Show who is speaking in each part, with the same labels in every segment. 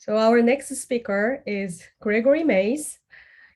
Speaker 1: So our next speaker is Gregory Mace.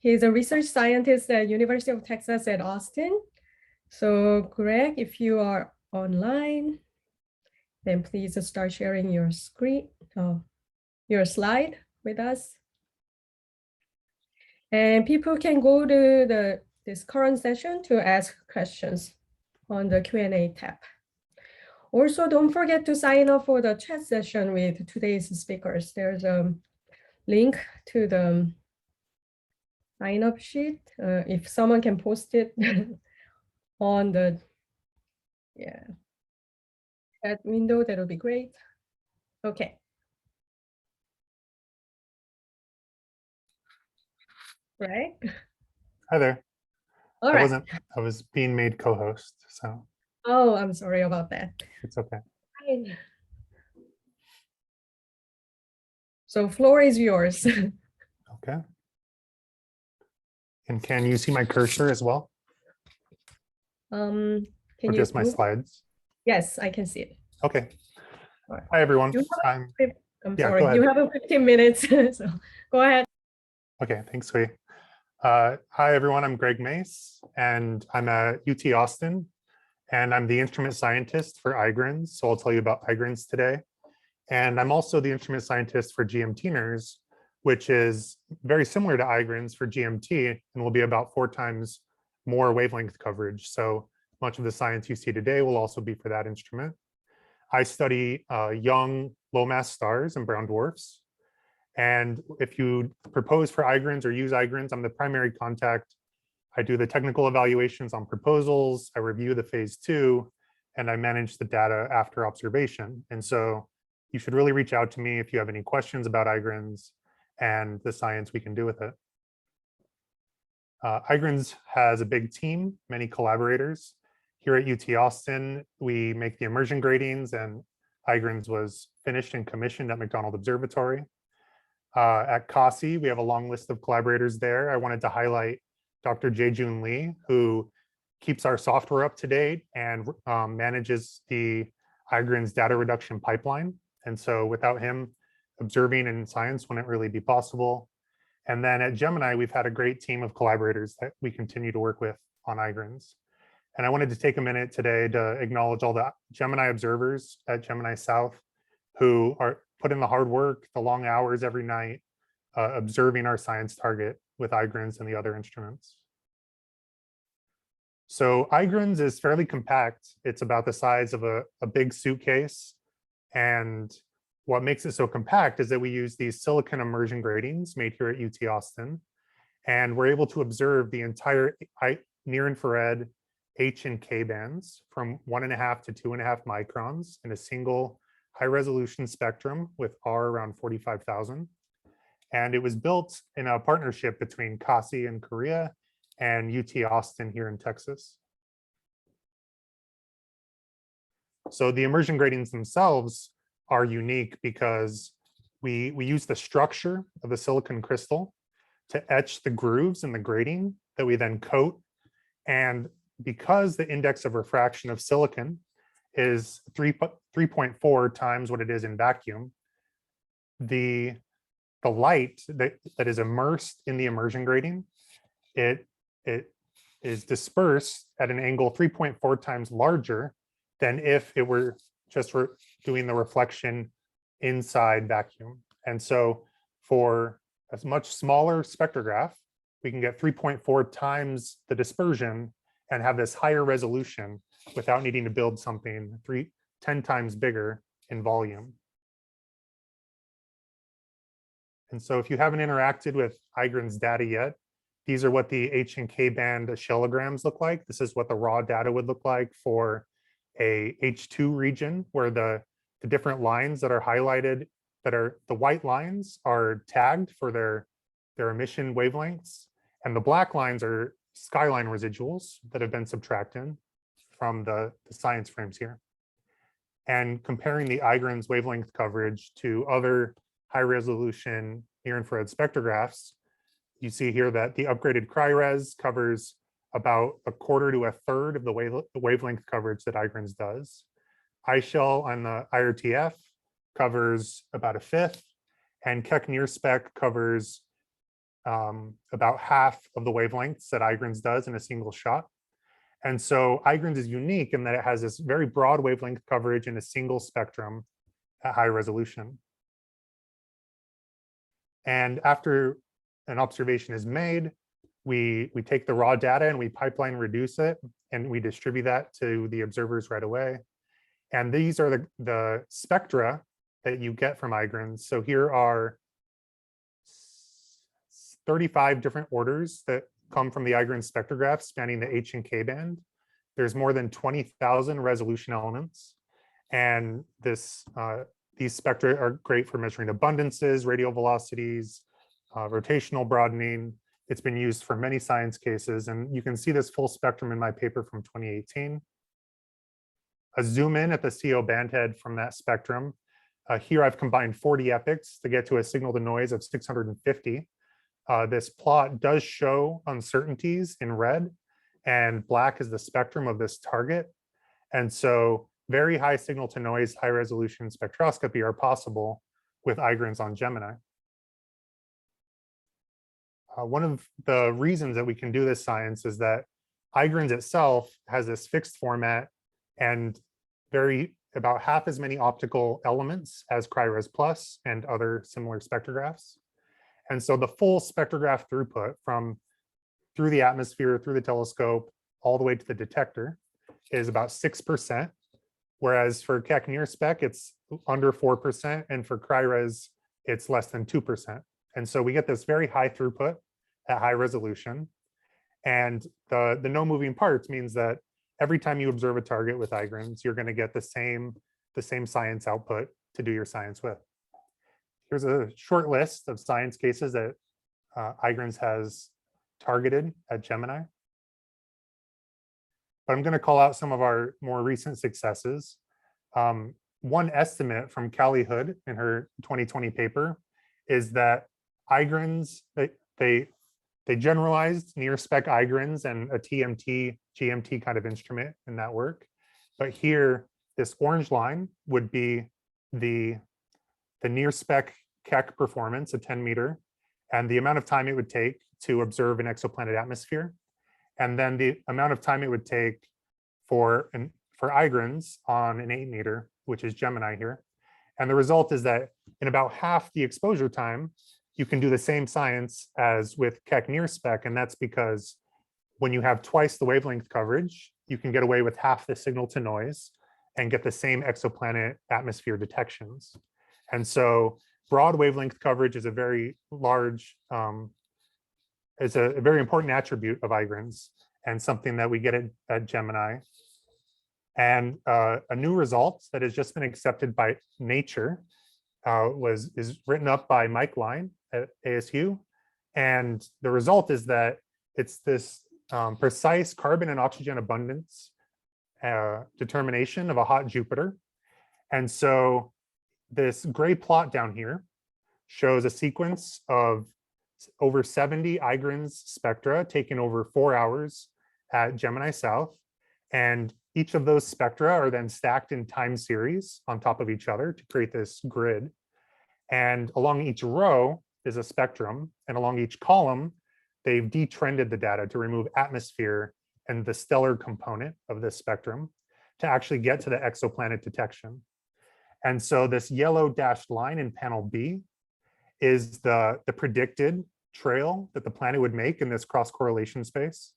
Speaker 1: He's a research scientist at University of Texas at Austin. So Greg, if you are online, then please start sharing your screen, your slide with us. And people can go to this current session to ask questions on the Q&A tab. Also, don't forget to sign up for the chat session with today's speakers. There's a link to the sign up sheet. If someone can post it on the chat window, that would be great. Okay. Right.
Speaker 2: Hi there.
Speaker 1: All right.
Speaker 2: I was being made co-host, so.
Speaker 1: Oh, I'm sorry about that.
Speaker 2: It's okay.
Speaker 1: Fine. So floor is yours.
Speaker 2: Okay. And can you see my cursor as well?
Speaker 1: Can
Speaker 2: or
Speaker 1: you
Speaker 2: just my slides?
Speaker 1: Yes, I can see it.
Speaker 2: Okay.
Speaker 1: Right.
Speaker 2: Hi, everyone.
Speaker 1: I'm
Speaker 2: yeah,
Speaker 1: sorry. You have 15 minutes, so go ahead.
Speaker 2: Okay, thanks, Hui. Hi, everyone. I'm Greg Mace, and I'm at UT Austin, and I'm the instrument scientist for IGRINS. So I'll tell you about IGRINS today. And I'm also the instrument scientist for GMT NIRS, which is very similar to IGRINS for GMT and will be about 4 times more wavelength coverage. So much of the science you see today will also be for that instrument. I study young low mass stars and brown dwarfs. And if you propose for IGRINS or use IGRINS, I'm the primary contact. I do the technical evaluations on proposals, I review the phase 2, and I manage the data after observation. And so you should really reach out to me if you have any questions about IGRINS and the science we can do with it. IGRINS has a big team, many collaborators. Here at UT Austin, we make the immersion gratings, and IGRINS was finished and commissioned at McDonald Observatory. At CASI, we have a long list of collaborators there. I wanted to highlight Dr. Jae-Jun Lee, who keeps our software up to date and manages the IGRINS data reduction pipeline. And so without him, observing in science wouldn't really be possible. And then at Gemini, we've had a great team of collaborators that we continue to work with on IGRINS. And I wanted to take a minute today to acknowledge all the Gemini observers at Gemini South who are put in the hard work, the long hours every night, observing our science target with IGRINS and the other instruments. So IGRINS is fairly compact. It's about the size of a big suitcase. And what makes it so compact is that we use these silicon immersion gratings made here at UT Austin. And we're able to observe the entire near-infrared H and K bands from 1.5 to 2.5 microns in a single high-resolution spectrum with R around 45,000. And it was built in a partnership between CASI in Korea and UT Austin here in Texas. So the immersion gratings themselves are unique because we use the structure of the silicon crystal to etch the grooves in the grating that we then coat. And because the index of refraction of silicon is 3.4 times what it is in vacuum, the light that is immersed in the immersion grating, it is dispersed at an angle 3.4 times larger than if it were just doing the reflection inside vacuum. And so for a much smaller spectrograph, we can get 3.4 times the dispersion and have this higher resolution without needing to build something 10 times bigger in volume. And so if you haven't interacted with IGRINS data yet, these are what the H and K band oscillograms look like. This is what the raw data would look like for a H2 region, where the different lines that are highlighted, that are the white lines, are tagged for their emission wavelengths. And the black lines are skyline residuals that have been subtracted from the science frames here. And comparing the IGRINS wavelength coverage to other high resolution near-infrared spectrographs, you see here that the upgraded CRI-RES covers about 1/4 to 1/3 of the wavelength coverage that IGRINS does. iShell on the IRTF covers about 1/5, And Keck near spec covers about half of the wavelengths that IGRINS does in a single shot. And so IGRINS is unique in that it has this very broad wavelength coverage in a single spectrum at high resolution. And after an observation is made, we take the raw data and we pipeline reduce it, and we distribute that to the observers right away. And these are the spectra that you get from IGRINS. So here are 35 different orders that come from the IGRINS spectrograph spanning the H and K band. There's more than 20,000 resolution elements. And these spectra are great for measuring abundances, radial velocities, rotational broadening. It's been used for many science cases, and you can see this full spectrum in my paper from 2018. A zoom in at the CO bandhead from that spectrum. Here I've combined 40 epochs to get to a signal to noise of 650. This plot does show uncertainties in red, and black is the spectrum of this target. And so very high signal to noise, high resolution spectroscopy are possible with IGRINS on Gemini. One of the reasons that we can do this science is that IGRINS itself has this fixed format and about half as many optical elements as CRIRES Plus and other similar spectrographs. And so the full spectrograph throughput through the atmosphere, through the telescope, all the way to the detector is about 6%. Whereas for Keck near spec, it's under 4%. And for CRIRES, it's less than 2%. And so we get this very high throughput at high resolution. And the no moving parts means that every time you observe a target with IGRINS, you're going to get the same science output to do your science with. Here's a short list of science cases that IGRINS has targeted at Gemini. But I'm going to call out some of our more recent successes. One estimate from Callie Hood in her 2020 paper is that IGRINS, they generalized near spec IGRINS and a TMT, GMT kind of instrument in that work. But here, this orange line would be the near spec Keck performance, a 10 meter, and the amount of time it would take to observe an exoplanet atmosphere. And then the amount of time it would take for IGRINS on an 8 meter, which is Gemini here. And the result is that in about half the exposure time, you can do the same science as with Keck near spec. And that's because when you have twice the wavelength coverage, you can get away with half the signal to noise and get the same exoplanet atmosphere detections. And so broad wavelength coverage is a very large, is a very important attribute of IGRINS and something that we get at Gemini. And a new result that has just been accepted by Nature is written up by Mike Line at ASU. And the result is that it's this precise carbon and oxygen abundance determination of a hot Jupiter. And so this gray plot down here shows a sequence of over 70 IGRINS spectra taken over 4 hours at Gemini South. And each of those spectra are then stacked in time series on top of each other to create this grid. And along each row is a spectrum. And along each column, they've detrended the data to remove atmosphere and the stellar component of this spectrum to actually get to the exoplanet detection. And so this yellow dashed line in panel B is the predicted trail that the planet would make in this cross correlation space.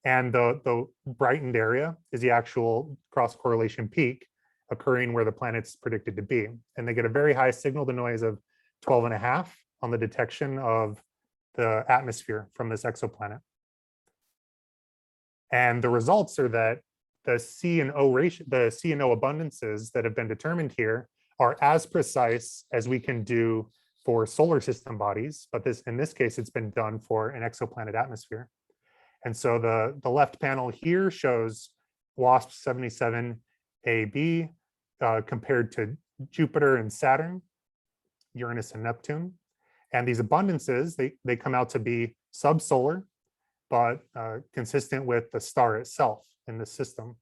Speaker 2: And the brightened area is the actual cross correlation peak occurring where the planet's predicted to be. And they get a very high signal to noise of 12.5 on the detection of the atmosphere from this exoplanet. And the results are that the C and O ratio, the C and O abundances that have been determined here are as precise as we can do for solar system bodies, but in this case, it's been done for an exoplanet atmosphere. And so the left panel here shows WASP 77AB compared to Jupiter and Saturn, Uranus and Neptune. And these abundances, they come out to be subsolar, but consistent with the star itself in the system.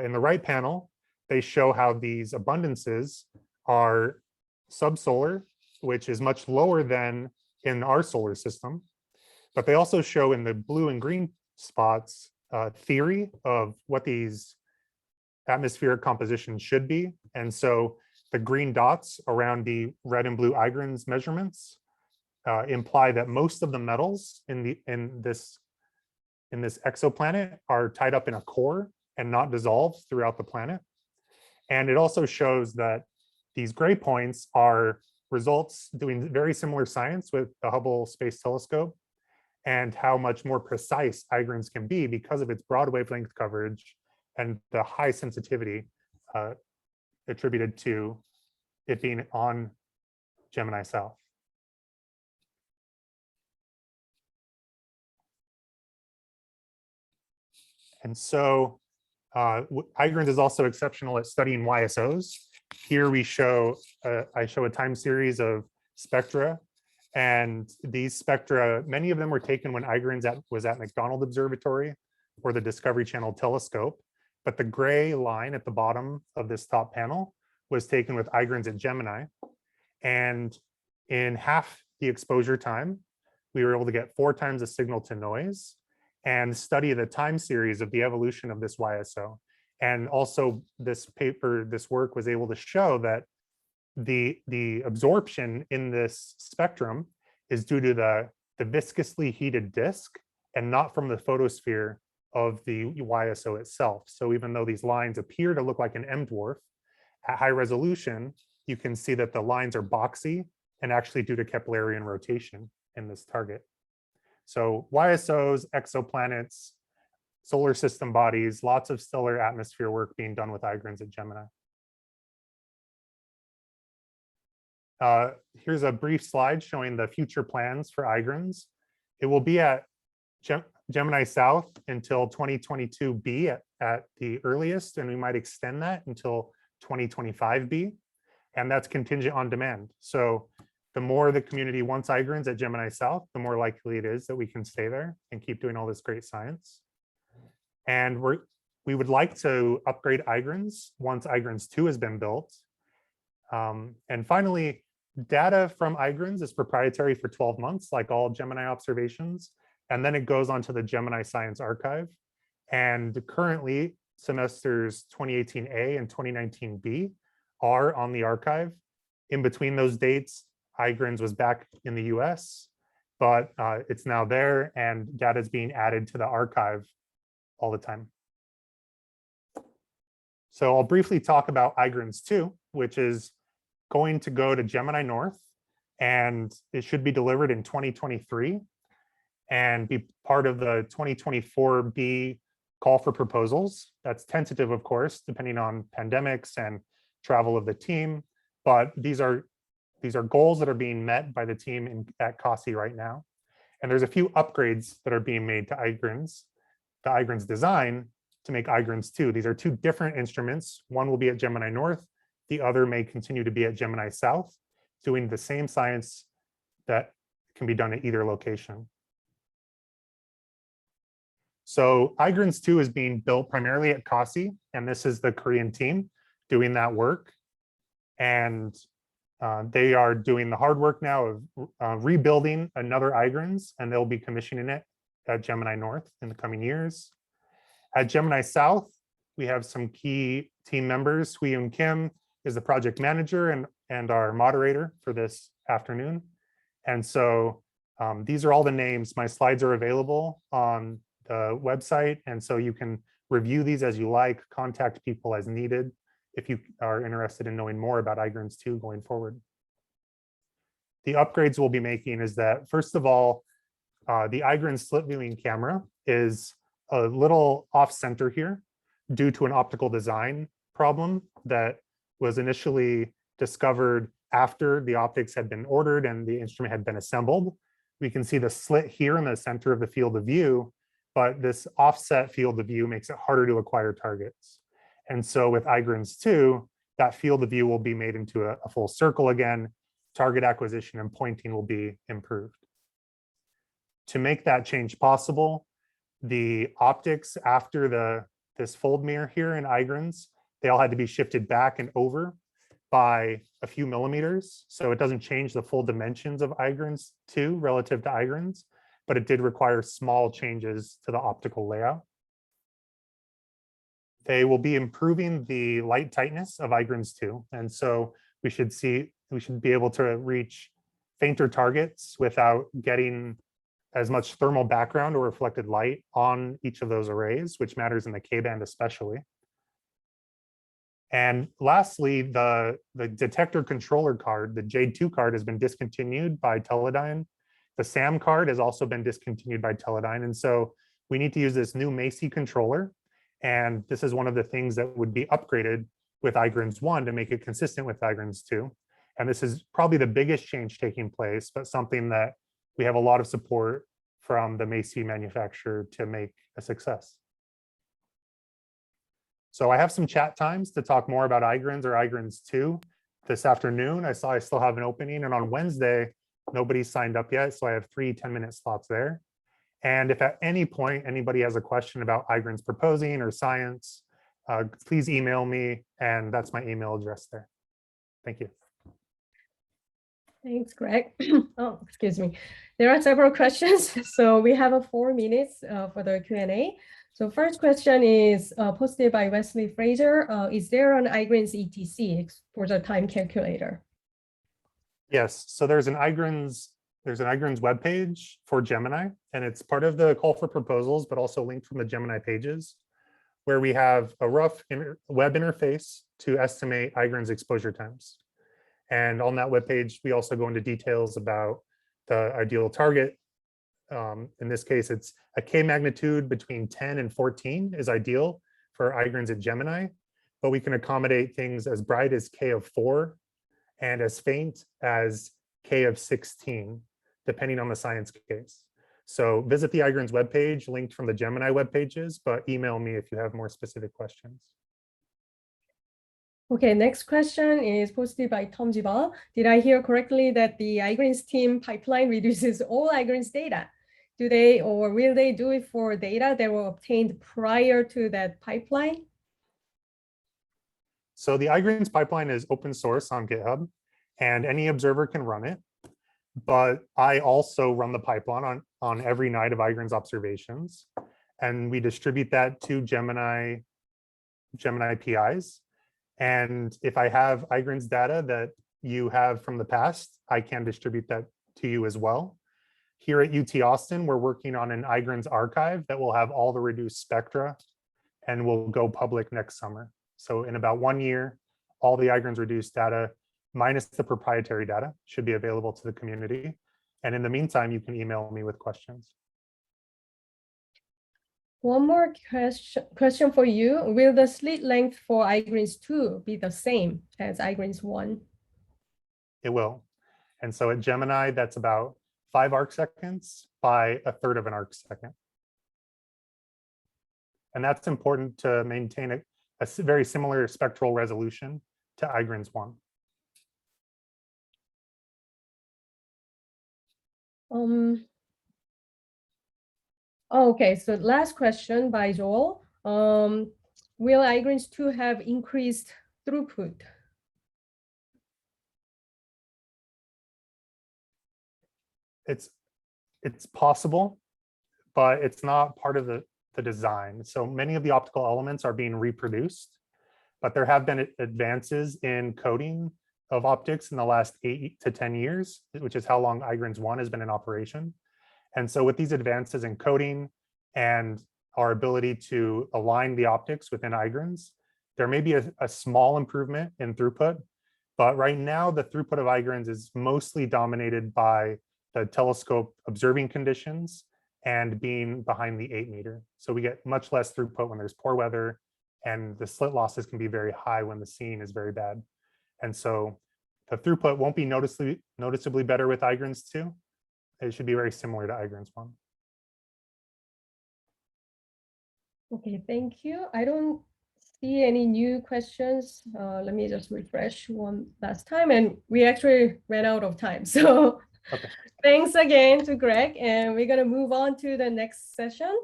Speaker 2: In the right panel, they show how these abundances are subsolar which is much lower than in our solar system. But they also show in the blue and green spots theory of what these atmospheric compositions should be. And so the green dots around the red and blue IGRINS measurements imply that most of the metals in this exoplanet are tied up in a core and not dissolved throughout the planet. And it also shows that these gray points are results doing very similar science with the Hubble Space Telescope, and how much more precise IGRINS can be because of its broad wavelength coverage and the high sensitivity attributed to it being on Gemini South. And so IGRINS is also exceptional at studying YSOs. Here we show, I show a time series of spectra, and these spectra, many of them were taken when IGRINS was at McDonald Observatory or the Discovery Channel telescope. But the gray line at the bottom of this top panel was taken with IGRINS at Gemini. And in half the exposure time, we were able to get 4 times the signal to noise and study the time series of the evolution of this YSO. And also this work was able to show that the absorption in this spectrum is due to the viscously heated disk and not from the photosphere of the YSO itself. So even though these lines appear to look like an M dwarf, at high resolution, you can see that the lines are boxy and actually due to Keplerian rotation in this target. So YSOs, exoplanets, solar system bodies, lots of stellar atmosphere work being done with IGRINS at Gemini. Here's a brief slide showing the future plans for IGRINS. It will be at Gemini South until 2022B at the earliest, and we might extend that until 2025B, and that's contingent on demand. So the more the community wants IGRINS at Gemini South, the more likely it is that we can stay there and keep doing all this great science. And we would like to upgrade IGRINS once IGRINS-2 has been built. And finally, data from IGRINS is proprietary for 12 months, like all Gemini observations. And then it goes onto the Gemini Science Archive. And currently, semesters 2018A and 2019B are on the archive. In between those dates, IGRINS was back in the US, but it's now there and data is being added to the archive all the time. So I'll briefly talk about IGRINS-2, which is going to go to Gemini North, and it should be delivered in 2023 and be part of the 2024B call for proposals. That's tentative, of course, depending on pandemics and travel of the team, but these are goals that are being met by the team at COSI right now. And there's a few upgrades that are being made to IGRINS, the IGRINS design, to make IGRINS-2. These are 2 different instruments. One will be at Gemini North. The other may continue to be at Gemini South, doing the same science that can be done at either location. So IGRINS-2 is being built primarily at COSI, and this is the Korean team doing that work. And they are doing the hard work now of rebuilding another IGRINS, and they'll be commissioning it at Gemini North in the coming years. At Gemini South, we have some key team members. Hui-Yoon Kim is the project manager and our moderator for this afternoon. And so these are all the names. My slides are available on the website, and so you can review these as you like, contact people as needed if you are interested in knowing more about IGRINS-2 going forward. The upgrades we'll be making is that, first of all, the IGRINS slit viewing camera is a little off center here due to an optical design problem that was initially discovered after the optics had been ordered and the instrument had been assembled. We can see the slit here in the center of the field of view, but this offset field of view makes it harder to acquire targets. And so with IGRINS-2, that field of view will be made into a full circle again. Target acquisition and pointing will be improved. To make that change possible, the optics after this fold mirror here in IGRINS, they all had to be shifted back and over by a few millimeters. So it doesn't change the full dimensions of IGRINS-2 relative to IGRINS, but it did require small changes to the optical layout. They will be improving the light tightness of IGRINS-2. And so we should be able to reach fainter targets without getting as much thermal background or reflected light on each of those arrays, which matters in the K-band especially. And lastly, the detector controller card, the JADE2 card, has been discontinued by Teledyne. The SAM card has also been discontinued by Teledyne. And so we need to use this new Mace controller. And this is one of the things that would be upgraded with IGRINS-1 to make it consistent with IGRINS-2. And this is probably the biggest change taking place, but something that we have a lot of support from the Mace manufacturer to make a success. So I have some chat times to talk more about IGRINS or IGRINS-2 this afternoon. I saw I still have an opening, and on Wednesday, nobody's signed up yet. So I have 3 10-minute slots there. And if at any point anybody has a question about IGRINS proposing or science, please email me, and that's my email address there. Thank you.
Speaker 1: Thanks, Greg. Oh, excuse me. There are several questions, so we have 4 minutes for the Q&A. So first question is posted by Wesley Fraser. Is there an IGRINS ETC for the time calculator?
Speaker 2: Yes, so there's an IGRINS webpage for Gemini, and it's part of the call for proposals, but also linked from the Gemini pages, where we have a rough web interface to estimate IGRINS exposure times. And on that webpage, we also go into details about the ideal target. In this case, it's a K magnitude between 10 and 14 is ideal for IGRINS at Gemini, but we can accommodate things as bright as K of 4 and as faint as K of 16, depending on the science case. So visit the IGRINS webpage linked from the Gemini web pages, but email me if you have more specific questions.
Speaker 1: Okay, next question is posted by Tom Jiba. Did I hear correctly that the IGRINS team pipeline reduces all IGRINS data? Do they or will they do it for data that were obtained prior to that pipeline?
Speaker 2: So the IGRINS pipeline is open source on GitHub, and any observer can run it. But I also run the pipeline on every night of IGRINS observations, and we distribute that to Gemini PIs. And if I have IGRINS data that you have from the past, I can distribute that to you as well. Here at UT Austin, we're working on an IGRINS archive that will have all the reduced spectra and will go public next summer. So in about 1 year, all the IGRINS reduced data minus the proprietary data should be available to the community. And in the meantime, you can email me with questions.
Speaker 1: One more question for you. Will the slit length for IGRINS-2 be the same as IGRINS-1?
Speaker 2: It will. And so at Gemini, that's about 5 arc seconds by 1/3 of an arc second. And that's important to maintain a very similar spectral resolution to IGRINS-1.
Speaker 1: Okay, so last question by Joel. Will IGRINS-2 have increased throughput?
Speaker 2: It's possible, but it's not part of the design. So many of the optical elements are being reproduced, but there have been advances in coding of optics in the last 8 to 10 years, which is how long IGRINS-1 has been in operation. And so with these advances in coding and our ability to align the optics within IGRINS, there may be a small improvement in throughput, but right now the throughput of IGRINS is mostly dominated by the telescope observing conditions and being behind the 8 meter. So we get much less throughput when there's poor weather, and the slit losses can be very high when the seeing is very bad. And so the throughput won't be noticeably better with IGRINS-2. It should be very similar to IGRINS-1.
Speaker 1: Okay, thank you. I don't see any new questions. Let me just refresh one last time, and we actually ran out of time. So
Speaker 2: Okay.
Speaker 1: Thanks again to Greg, and we're going to move on to the next session.